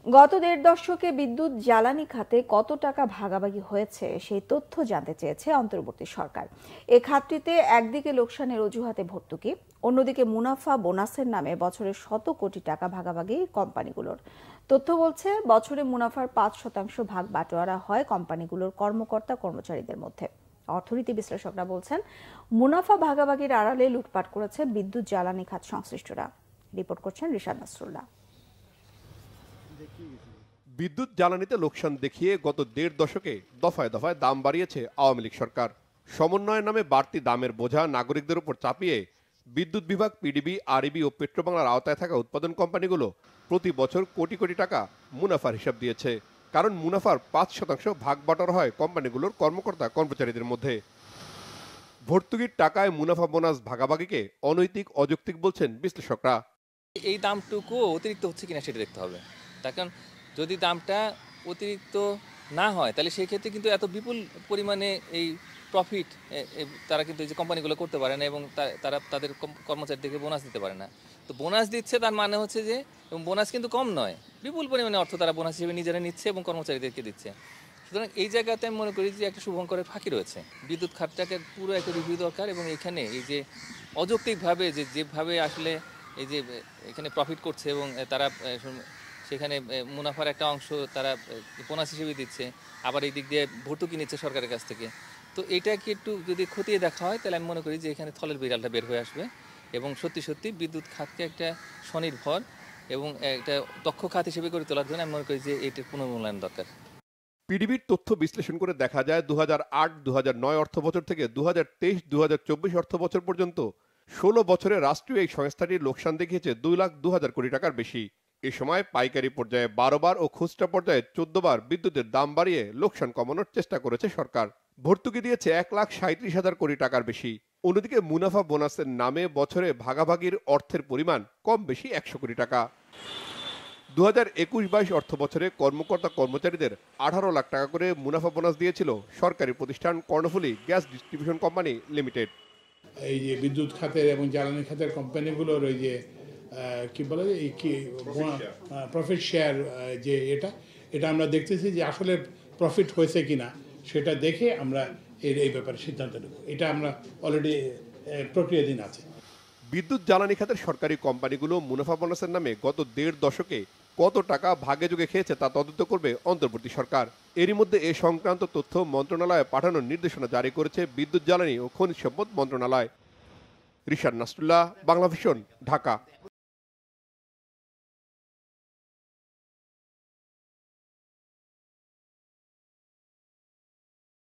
গত দেড় দশকে বিদ্যুৎ জ্বালানি খাতে কত টাকা ভাগাভাগি হয়েছে সেই তথ্য জানতে চেয়েছে অন্তর্বর্তী সরকার। এ খাতটিতে একদিকে লোকসানের অজুহাতে ভর্তুকি, অন্যদিকে মুনাফা বোনাসের নামে বছরে শত কোটি টাকা ভাগাভাগি কোম্পানিগুলোর। তথ্য বলছে বছরে মুনাফার ৫% ভাগ বাটোয়ারা হয় কোম্পানিগুলোর কর্মকর্তা কর্মচারীদের মধ্যে। অর্থনীতি বিশ্লেষকরা বলছেন মুনাফা ভাগাভাগির আড়ালে লুটপাট করেছে বিদ্যুৎ জ্বালানি খাত সংশ্লিষ্টরা। রিপোর্ট করছেন রিশাদ নাসরুল্লাহ। বিদ্যুৎ জ্বালানিতে লোকসান দেখিয়ে গত দেড় দশকে দফায় দফায় দাম বাড়িয়েছে আওয়ামী লীগ সরকার। সমন্বয়ের নামে বাড়তি দামের বোঝা নাগরিকদের উপর চাপিয়ে বিদ্যুৎ বিভাগ, পিডিবি, আরইবি ও পেট্রোবাংলার আওতায় থাকা উৎপাদন কোম্পানিগুলো প্রতি বছর কোটি কোটি টাকা মুনাফার হিসাব দিয়েছে। কারণ মুনাফার ৫% ভাগ বাটোয়ারা হয় কোম্পানিগুলোর কর্মকর্তা কর্মচারীদের মধ্যে। ভর্তুকির টাকায় মুনাফা বোনাস ভাগাভাগিকে অনৈতিক, অযৌক্তিক বলছেন বিশ্লেষকরা। এই দামটুকু অতিরিক্ত হচ্ছে কিনা সেটা দেখতে হবে। তার কারণ যদি দামটা অতিরিক্ত না হয় তাহলে সেই ক্ষেত্রে কিন্তু এত বিপুল পরিমাণে এই প্রফিট তারা কিন্তু এই যে কোম্পানিগুলো করতে পারে না এবং তারা তাদের কর্মচারীদেরকে বোনাস দিতে পারে না। তো বোনাস দিচ্ছে তার মানে হচ্ছে যে, এবং বোনাস কিন্তু কম নয়, বিপুল পরিমাণে অর্থ তারা বোনাস হিসেবে নিজেরা নিচ্ছে এবং কর্মচারীদেরকে দিচ্ছে। সুতরাং এই জায়গাতে আমি মনে করি যে একটা শুভঙ্করের ফাঁকি রয়েছে। বিদ্যুৎ খাতটাকে পুরো একটা রিভিউ দরকার এবং এখানে এই যে অযৌক্তিকভাবে যেভাবে আসলে এই যে এখানে প্রফিট করছে এবং তারা সেখানে মুনাফার একটা অংশ তারা বোনাস হিসেবে দিচ্ছে, আবার এই দিক দিয়ে ভর্তুকি নিচ্ছে সরকারের কাছ থেকে। তো এটাকে একটু যদি খতিয়ে দেখা হয় তাহলে আমি মনে করি যে এখানে থলের বিড়ালটা বের হয়ে আসবে এবং সত্যি সত্যি বিদ্যুৎ খাতকে একটা স্বনির্ভর এবং একটা দক্ষ খাত হিসেবে গড়ে তোলার জন্য আমি মনে করি যে এটির পুনর্মূল্যায়ন দরকার। পিডিবির তথ্য বিশ্লেষণ করে দেখা যায় ২০০৮-২০০৯ অর্থ বছর থেকে ২০২৩-২০২৪ অর্থ বছর পর্যন্ত ১৬ বছরে রাষ্ট্রীয় এই সংস্থাটির লোকসান দেখিয়েছে ২,০২,০০০ কোটি টাকার বেশি। এ সময় পাইকারি পর্যায়ে ১২ বার ও খুচরা পর্যায়ে ১৪ বার বিদ্যুতের দাম বাড়িয়ে লোকসান কমানোর চেষ্টা করেছে সরকার। ভর্তুকি দিয়েছে ১,৩৭,০০০ কোটি টাকার বেশি। অন্যদিকে মুনাফা বোনাসের নামে বছরে ভাগাভাগির অর্থের পরিমাণ কম বেশি ১০০ কোটি টাকা। ২০২১-২২ অর্থ বছরে কর্মকর্তা কর্মচারীদের ১৮ লাখ টাকা করে মুনাফা বোনাস দিয়েছিল সরকারি প্রতিষ্ঠান Karnaphuli gas distribution company limited. এই যে বিদ্যুৎ খাতের এবং জ্বালানি খাতের কোম্পানিগুলোর ওই যে কি বলে এই কি প্রফিট শেয়ার, যে এটা আমরা দেখতেছি যে আসলে প্রফিট হয়েছে কিনা সেটা দেখে আমরা এই ব্যাপারে সিদ্ধান্ত নেব। এটা আমরা অলরেডি প্রক্রিয়াধীন আছে। বিদ্যুৎ জ্বালানি খাতের সরকারি কোম্পানিগুলো মুনাফা বোনাসের নামে গত দেড় দশকে কত টাকা ভাগে যোগে খেয়েছে তা তদন্ত করবে অন্তর্বর্তী সরকার। এরই মধ্যে এ সংক্রান্ত তথ্য মন্ত্রণালয়ে পাঠানোর নির্দেশনা জারি করেছে বিদ্যুৎ জ্বালানি ও খনিজ সম্পদ মন্ত্রণালয়। রিশাদ নাসরুল্লাহ, বাংলাভিশন, ঢাকা।